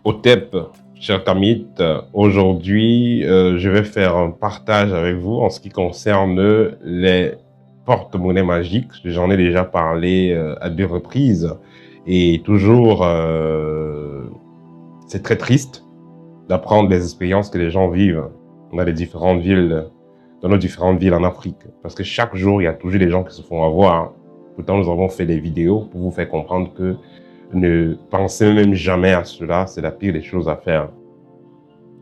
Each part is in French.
Otep, cher Tamit, aujourd'hui, je vais faire un partage avec vous en ce qui concerne les porte-monnaies magiques. J'en ai déjà parlé à 2 reprises et toujours, c'est très triste d'apprendre les expériences que les gens vivent dans les différentes villes, dans nos différentes villes en Afrique. Parce que chaque jour, il y a toujours des gens qui se font avoir. Pourtant, nous avons fait des vidéos pour vous faire comprendre que ne pensez même jamais à cela, c'est la pire des choses à faire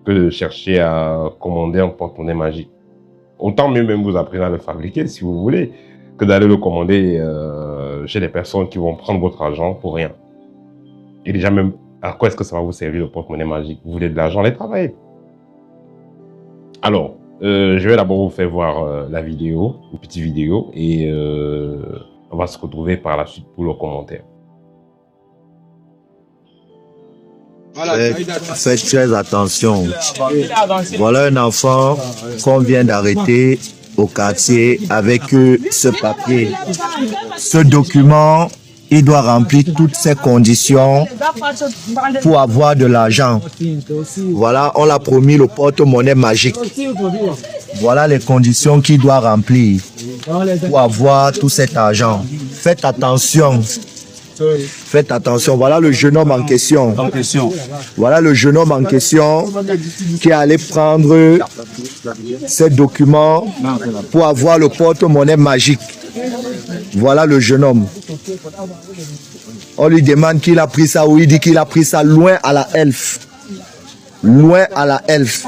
que de chercher à commander un porte-monnaie magique. Autant mieux même vous apprendre à le fabriquer si vous voulez, que d'aller le commander chez des personnes qui vont prendre votre argent pour rien. Et déjà même, à quoi est-ce que ça va vous servir le porte-monnaie magique? Vous voulez de l'argent, allez travailler. Alors, je vais d'abord vous faire voir la vidéo, une petite vidéo, et on va se retrouver par la suite pour le commentaire. Faites très attention. Voilà un enfant qu'on vient d'arrêter au quartier avec ce papier. Ce document, il doit remplir toutes ces conditions pour avoir de l'argent. Voilà, on l'a promis le porte-monnaie magique. Voilà les conditions qu'il doit remplir pour avoir tout cet argent. Faites attention. Faites attention, voilà le jeune homme en question. Voilà le jeune homme en question qui allait prendre ces documents pour avoir le porte-monnaie magique. Voilà le jeune homme. On lui demande qu'il a pris ça, ou il dit qu'il a pris ça loin à la Elf. Loin à la Elf.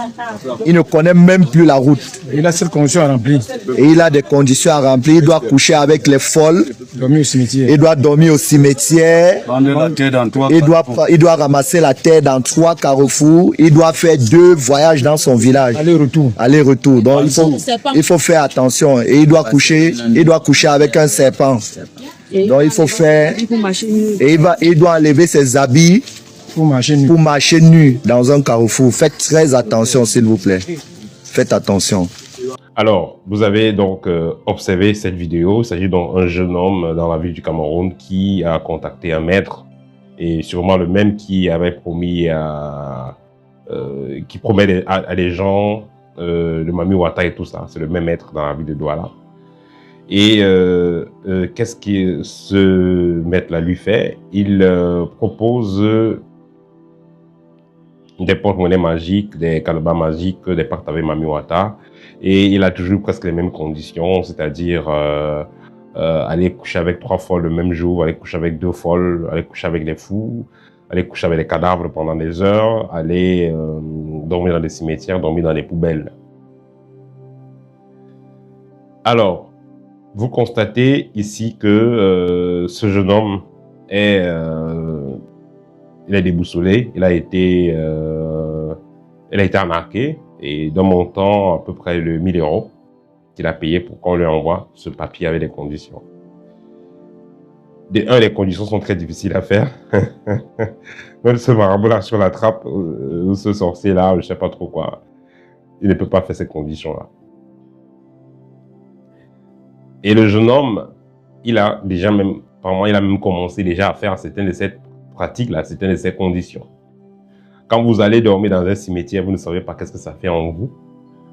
Il ne connaît même plus la route. Il a cette condition à remplir. Et il a des conditions à remplir. Il doit coucher avec les folles. Dormir au cimetière. Il doit dormir au cimetière. Il doit ramasser la terre dans 3 carrefours. Il doit faire 2 voyages dans son village. Aller-retour. Aller-retour. Donc il faut faire attention. Et il doit coucher avec un serpent. Donc il faut faire. Et il doit enlever ses habits. Pour marcher nu dans un carrefour. Faites très attention, s'il vous plaît. Faites attention. Alors, vous avez donc observé cette vidéo. Il s'agit d'un jeune homme dans la ville du Cameroun qui a contacté un maître, et sûrement le même qui avait promis qui promet à des gens le Mami Wata et tout ça. C'est le même maître dans la ville de Douala. Et qu'est-ce que ce maître-là lui fait? Il propose des porte-monnaies magiques, des calebas magiques, des pactes avec Mami Wata. Et il a toujours presque les mêmes conditions, c'est-à-dire aller coucher avec 3 folles le même jour, aller coucher avec 2 folles, aller coucher avec des fous, aller coucher avec des cadavres pendant des heures, aller dormir dans des cimetières, dormir dans des poubelles. Alors, vous constatez ici que ce jeune homme est... il est déboussolé, il a été arnaqué, et d'un montant à peu près de 1000 € qu'il a payé pour qu'on lui envoie ce papier avec des conditions. Les conditions sont très difficiles à faire. Même ce marabout-là sur la trappe, ou ce sorcier-là, je ne sais pas trop quoi, il ne peut pas faire ces conditions-là. Et le jeune homme, il a déjà même, apparemment, il a même commencé déjà à faire certaines de ces pratiques-là, certaines de ces conditions. Quand vous allez dormir dans un cimetière, vous ne savez pas qu'est-ce que ça fait en vous.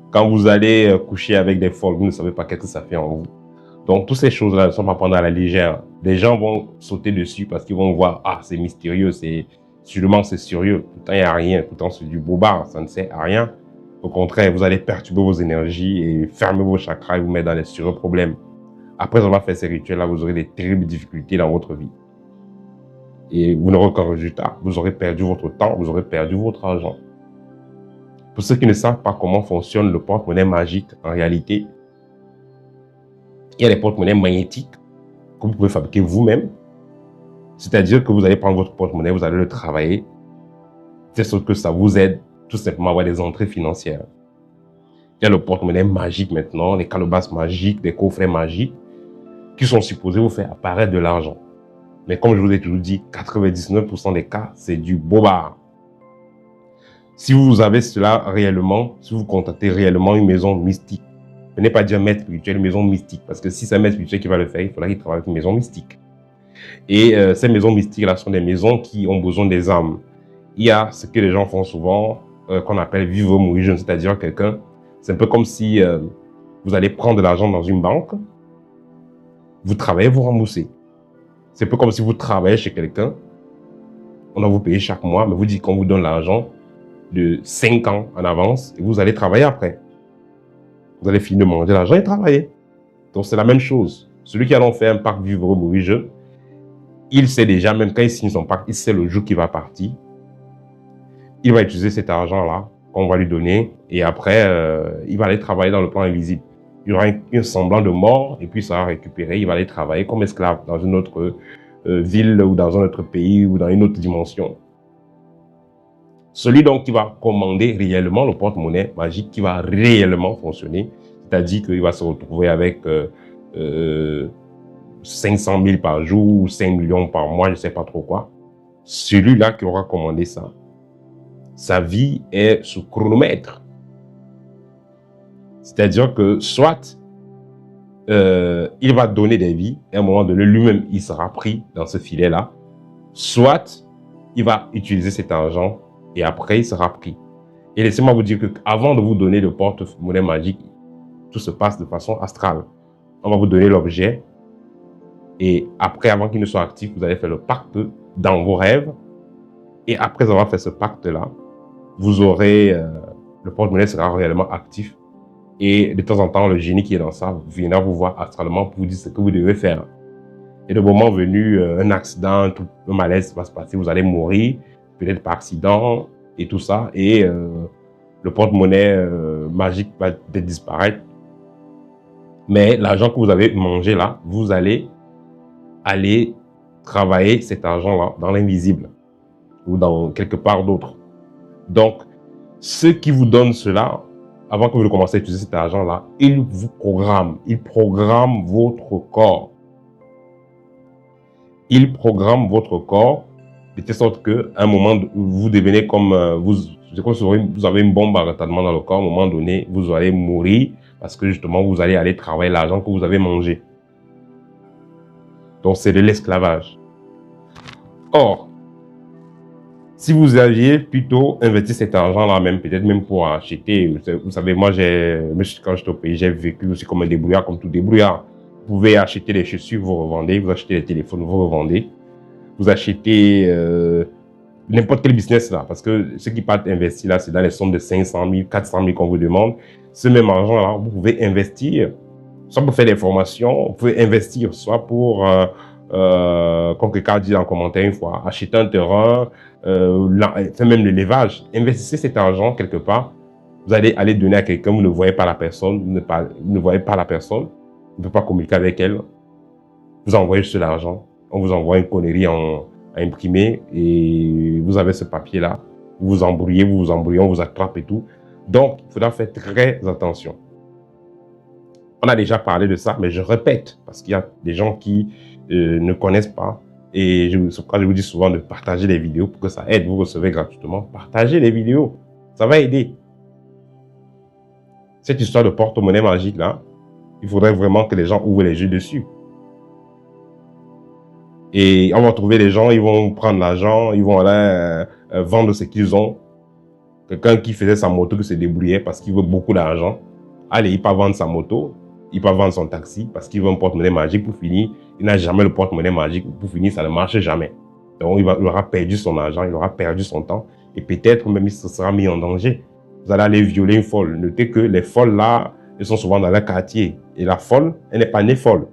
Quand vous allez coucher avec des folles, vous ne savez pas qu'est-ce que ça fait en vous. Donc, toutes ces choses-là ne sont pas prendre à la légère. Les gens vont sauter dessus parce qu'ils vont voir, ah, c'est mystérieux, sûrement c'est sérieux. Pourtant, il n'y a rien. Pourtant, c'est du bobard, ça ne sert à rien. Au contraire, vous allez perturber vos énergies et fermer vos chakras et vous mettre dans les sérieux problèmes. Après avoir fait ces rituels-là, vous aurez des terribles difficultés dans votre vie. Et vous n'aurez aucun résultat. Vous aurez perdu votre temps, vous aurez perdu votre argent. Pour ceux qui ne savent pas comment fonctionne le porte-monnaie magique, en réalité, il y a des porte-monnaies magnétiques que vous pouvez fabriquer vous-même. C'est-à-dire que vous allez prendre votre porte-monnaie, vous allez le travailler, de sorte que ça vous aide tout simplement à avoir des entrées financières. Il y a le porte-monnaie magique maintenant, les calebasses magiques, des coffrets magiques, qui sont supposés vous faire apparaître de l'argent. Mais comme je vous ai toujours dit, 99% des cas, c'est du bobard. Si vous avez cela réellement, si vous contactez réellement une maison mystique, ne venez pas dire maître spirituel, maison mystique, parce que si c'est un maître spirituel qui va le faire, il faudra qu'il travaille avec une maison mystique. Et ces maisons mystiques-là sont des maisons qui ont besoin des âmes. il y a ce que les gens font souvent, qu'on appelle vivre ou mourir jeune, c'est-à-dire quelqu'un, c'est un peu comme si vous allez prendre de l'argent dans une banque, vous travaillez, vous remboursez. C'est un peu comme si vous travaillez chez quelqu'un, on va vous payer chaque mois, mais vous dites qu'on vous donne l'argent de 5 ans en avance et vous allez travailler après. Vous allez finir de manger l'argent et travailler. Donc c'est la même chose. Celui qui a fait un pacte vivre ou mourir jeune, il sait déjà, même quand il signe son pacte, il sait le jour qu'il va partir. Il va utiliser cet argent-là qu'on va lui donner et après, il va aller travailler dans le plan invisible. Il y aura un semblant de mort et puis ça va récupérer. Il va aller travailler comme esclave dans une autre ville ou dans un autre pays ou dans une autre dimension. Celui donc qui va commander réellement le porte-monnaie magique qui va réellement fonctionner, c'est-à-dire qu'il va se retrouver avec 500 000 par jour ou 5 millions par mois, je ne sais pas trop quoi. Celui-là qui aura commandé ça, sa vie est sous chronomètre. C'est-à-dire que soit il va donner des vies, et à un moment donné, lui-même, il sera pris dans ce filet-là, soit il va utiliser cet argent et après, il sera pris. Et laissez-moi vous dire qu'avant de vous donner le porte-monnaie magique, tout se passe de façon astrale. On va vous donner l'objet et après, avant qu'il ne soit actif, vous allez faire le pacte dans vos rêves. Et après avoir fait ce pacte-là, vous aurez, le porte-monnaie sera réellement actif. Et de temps en temps, le génie qui est dans ça viendra vous voir astralement pour vous dire ce que vous devez faire. Et le moment venu, un accident, un malaise va se passer, vous allez mourir, peut-être par accident et tout ça. Et le porte-monnaie magique va peut-être disparaître. Mais l'argent que vous avez mangé là, vous allez aller travailler cet argent-là dans l'invisible ou dans quelque part d'autre. Donc, ceux qui vous donnent cela, avant que vous commenciez à utiliser cet argent-là, ils vous programment. Ils programment votre corps. Ils programment votre corps de telle sorte qu'à un moment, vous devenez comme vous avez une bombe à retardement dans le corps. À un moment donné, vous allez mourir parce que justement, vous allez aller travailler l'argent que vous avez mangé. Donc, c'est de l'esclavage. Or, si vous aviez plutôt investi cet argent-là, même peut-être même pour acheter, vous savez, moi, quand j'étais au pays, j'ai vécu aussi comme un débrouillard, comme tout débrouillard. Vous pouvez acheter des chaussures, vous revendez, vous achetez des téléphones, vous revendez. Vous achetez n'importe quel business là, parce que ceux qui partent investir là, c'est dans les sommes de 500 000, 400 000 qu'on vous demande. Ce même argent-là, vous pouvez investir, soit pour faire des formations, vous pouvez investir, soit pour, comme quelqu'un a dit en commentaire une fois, acheter un terrain, faire même l'élevage. Investissez cet argent quelque part, vous allez aller donner à quelqu'un, vous ne voyez pas la personne, vous ne voyez pas la personne, vous ne pouvez pas communiquer avec elle, vous envoyez juste l'argent. On vous envoie une connerie à imprimer et vous avez ce papier-là. Vous vous embrouillez, on vous attrape et tout. Donc, il faudra faire très attention. On a déjà parlé de ça, mais je répète, parce qu'il y a des gens qui ne connaissent pas. Et c'est pourquoi je vous dis souvent de partager les vidéos pour que ça aide. Vous recevez gratuitement. Partagez les vidéos. Ça va aider. Cette histoire de porte-monnaie magique là, il faudrait vraiment que les gens ouvrent les yeux dessus. Et on va trouver les gens, ils vont prendre l'argent, ils vont aller vendre ce qu'ils ont. Quelqu'un qui faisait sa moto, qui se débrouillait parce qu'il veut beaucoup d'argent. Allez, il peut vendre sa moto, il peut vendre son taxi parce qu'il veut un porte-monnaie magique pour finir. Il n'a jamais le porte-monnaie magique. Pour finir, ça ne marche jamais. Donc, il aura perdu son argent, il aura perdu son temps. Et peut-être même il se sera mis en danger. Vous allez aller violer une folle. Notez que les folles là, elles sont souvent dans leur quartier. Et la folle, elle n'est pas née folle.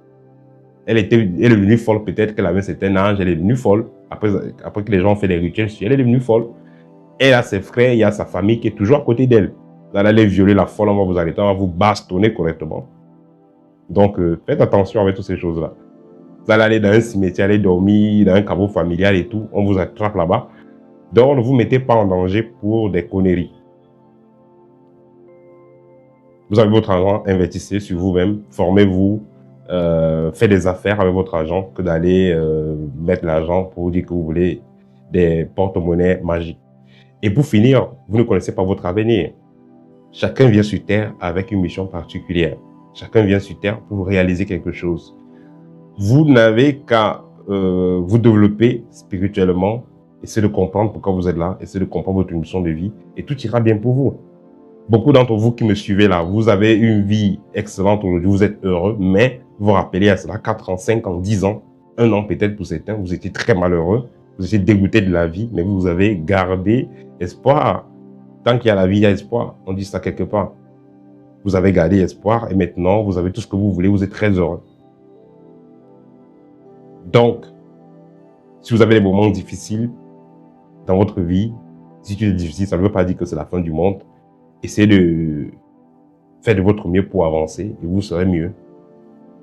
Elle est devenue folle, peut-être qu'elle avait un certain âge, elle est devenue folle. Après que les gens ont fait des rituels, elle est devenue folle. Elle a ses frères, il y a sa famille qui est toujours à côté d'elle. Vous allez aller violer la folle, on va vous arrêter, on va vous bastonner correctement. Donc, faites attention avec toutes ces choses-là. Vous allez aller dans un cimetière, aller dormir dans un caveau familial et tout, on vous attrape là-bas. Donc, ne vous mettez pas en danger pour des conneries. Vous avez votre argent, investissez sur vous-même, formez-vous. Faites des affaires avec votre argent que d'aller mettre l'argent pour dire que vous voulez des porte-monnaies magiques. Et pour finir, vous ne connaissez pas votre avenir. Chacun vient sur Terre avec une mission particulière. Chacun vient sur Terre pour réaliser quelque chose. Vous n'avez qu'à vous développer spirituellement Essayez de comprendre pourquoi vous êtes là. Essayez de comprendre votre mission de vie. Et tout ira bien pour vous. Beaucoup d'entre vous qui me suivez là, vous avez une vie excellente aujourd'hui. Vous êtes heureux. Mais vous rappelez à cela 4 ans, 5 ans, 10 ans, 1 an peut-être pour certains. Vous étiez très malheureux. Vous étiez dégoûté de la vie. Mais vous avez gardé espoir. Tant qu'il y a la vie, il y a espoir. On dit ça quelque part. Vous avez gardé espoir et maintenant, vous avez tout ce que vous voulez. Vous êtes très heureux. Donc, si vous avez des moments difficiles dans votre vie, si tu es difficile, ça ne veut pas dire que c'est la fin du monde. Essayez de faire de votre mieux pour avancer et vous serez mieux.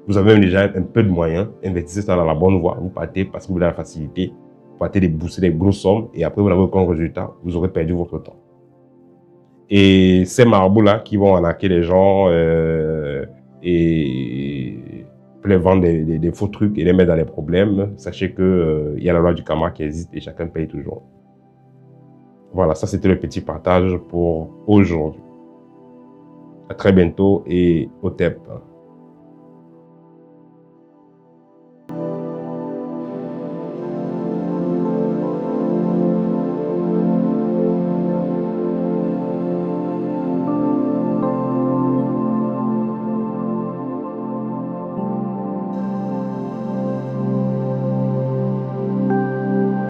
Vous avez même déjà un peu de moyens. Investissez ça dans la bonne voie. Vous partez parce que vous avez la facilité. Vous partez débourser des grosses sommes et après vous n'avez aucun résultat. Vous aurez perdu votre temps. Et ces marabouts-là qui vont arnaquer les gens et les vendre des faux trucs et les mettre dans les problèmes, sachez que y a la loi du karma qui existe et chacun paye toujours. Voilà, ça c'était le petit partage pour aujourd'hui. À très bientôt et au TEP.